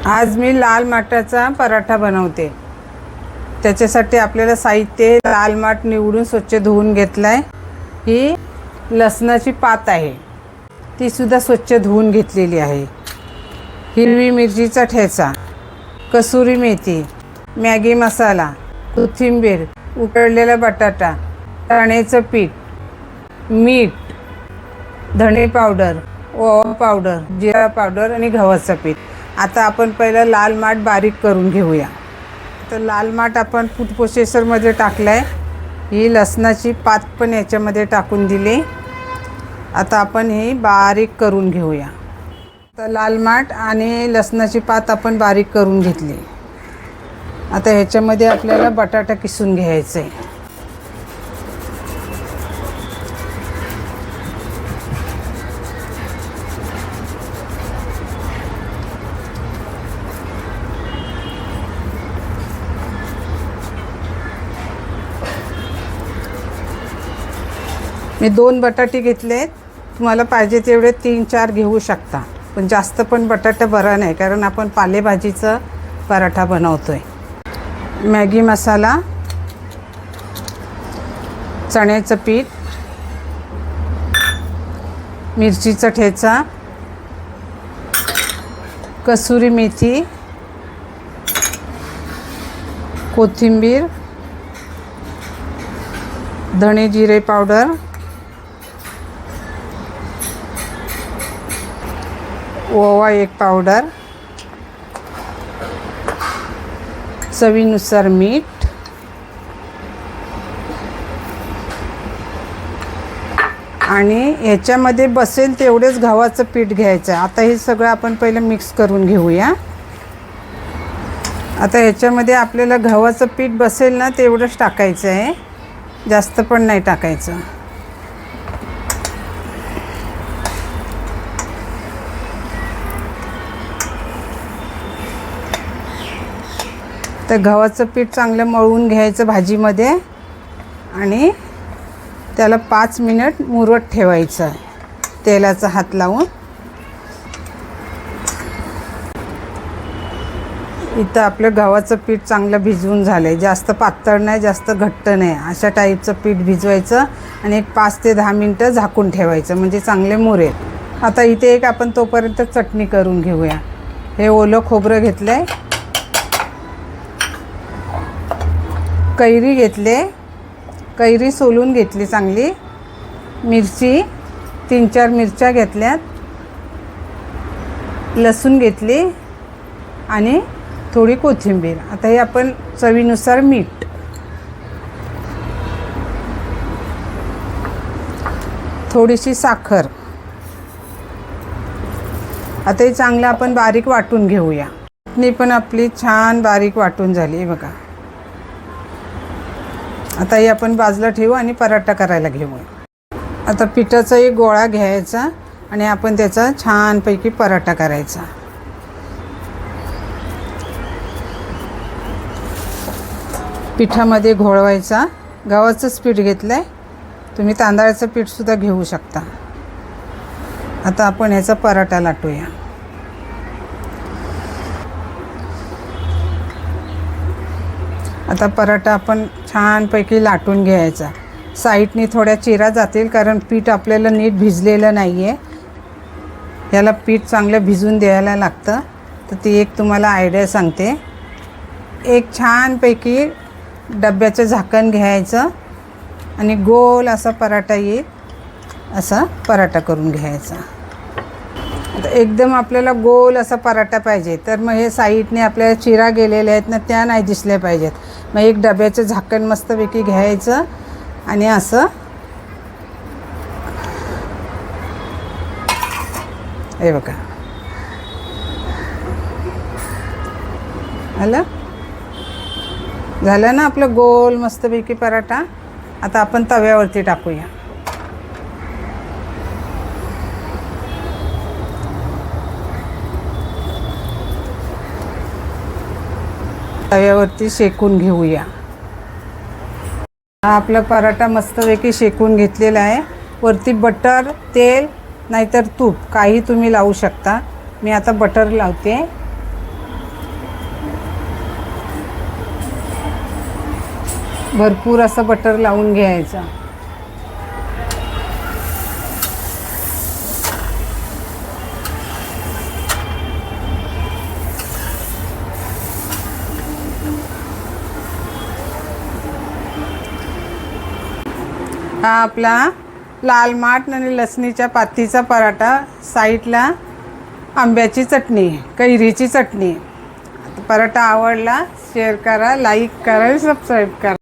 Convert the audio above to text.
आज मी लाल माठाचा पराठा बनवते। त्याच्यासाठी आपल्याला साहित्य लाल माठ निवडून स्वच्छ धुवून घेतलाय। ही लसणाची पात आहे, ती सुद्धा स्वच्छ धुवून घेतलेली आहे। हिरवी मिरचीचा ठेचा, कसुरी मेथी, मॅगी मसाला, कोथिंबीर, उकडलेला बटाटा, चण्याचं पीठ, मीठ, धणे पावडर, ओवा पावडर, जिरा पावडर आणि गव्हाचं पीठ। आता आपण पहिला लाल माठ बारीक करून घेऊया। तर लाल माठ आपण फूड प्रोसेसरमध्ये टाकलाय। ही लसणाची पात पण याच्यामध्ये टाकून दिली। आता आपण ही बारीक करून घेऊया। तर लाल माठ आणि लसणाची पात आपण बारीक करून घेतली। आता ह्याच्यामध्ये आपल्याला बटाटा किसून घ्यायचा आहे। मी 2 बटाटे घेतलेत। तुम्हाला पाहिजे तेवढे 3-4 घेऊ शकता, पण जास्त पण बटाटा बरा नाही, कारण आपण पालेभाजीचा पराठा बनवतोय। मॅगी मसाला, चण्याचं पीठ, मिरचीचा ठेचा, कसुरी मेथी, कोथिंबीर, धणे जिरे पावडर, ओवा 1 पावडर, चवीनुसार मीठ, आणि याच्यामध्ये बसेल तेवढेच गव्हाचं पीठ घ्यायचं। आता हे सगळं आपण पहिलं मिक्स करून घेऊया। आता ह्याच्यामध्ये आपल्याला गव्हाचं पीठ बसेल ना तेवढंच टाकायचं आहे, जास्त पण नाही टाकायचं। तर गव्हाचं पीठ चांगलं मळून घ्यायचं भाजीमध्ये आणि त्याला 5 मिनिट मुरत ठेवायचं तेलाचा हात लावून। इथं आपलं गव्हाचं पीठ चांगलं भिजवून झालंय। जास्त पातळ नाही, जास्त घट्ट नाही, अशा टाईपचं पीठ भिजवायचं आणि एक 5 ते 10 मिनिटं झाकून ठेवायचं, म्हणजे चांगले मुरेल। आता इथे एक आपण तोपर्यंत चटणी करून घेऊया। हे ओलं खोबरं घेतलंय, कैरी घेतले, कैरी सोलून घेतली चांगली, मिरची 3-4 मिरच्या घेतल्यात, लसूण घेतली आणि थोडी कोथिंबीर। आता हे आपण चवीनुसार मीठ, थोडीशी साखर। आता हे चांगलं आपण बारीक वाटून घेऊया। चटणी पण आपली छान बारीक वाटून झाली आहे बघा। आता हे आपण बाजूला ठेवू आणि पराठा करायला घेऊ। आता पिठाचा एक गोळा घ्यायचा आणि आपण त्याचा छानपैकी पराठा करायचा। पिठामध्ये घोळवायचा। गव्हाचंच पीठ घेतलंय, तुम्ही तांदळाचं पीठसुद्धा घेऊ शकता। आता आपण ह्याचा पराठा लाटूया। आता पराठा आपण छानपैकी लाटून घ्यायचा। साईडनी थोड्या चिरा जातील, कारण पीठ आपल्याला नीट भिजलेलं नाही आहे। याला पीठ चांगलं भिजून द्यायला लागतं। तर ती एक तुम्हाला आयडिया सांगते। एक छानपैकी डब्याचं झाकण घ्यायचं आणि गोल असा पराठा येईल असा पराठा करून घ्यायचा। आता एकदम आपल्याला गोल असा पराठा पाहिजे, तर मग हे साईडने आपल्याला चिरा गेलेल्या आहेत ना, त्या नाही दिसल्या पाहिजेत। मग एक डब्याचं झाकण मस्तपैकी घ्यायचं आणि असं हे बघा झालं ना आपलं गोल मस्तपैकी पराठा। आता आपण तव्यावरती टाकूया। तव्यावरती शेकून घेऊया। हा आपला पराठा मस्तपैकी शेकून घेतलेला आहे। वरती बटर, तेल नाहीतर तूप काही तुम्ही लावू शकता। मी आता बटर लावते। भरपूर असं बटर लावून घ्यायचं. हा आपला लाल माठ आणि लसणीच्या पातीचा पराठा. साईडला आंब्याची चटणी, कैरीची चटणी. पराठा आवडला शेअर करा, लाईक करा, सबस्क्राईब करा.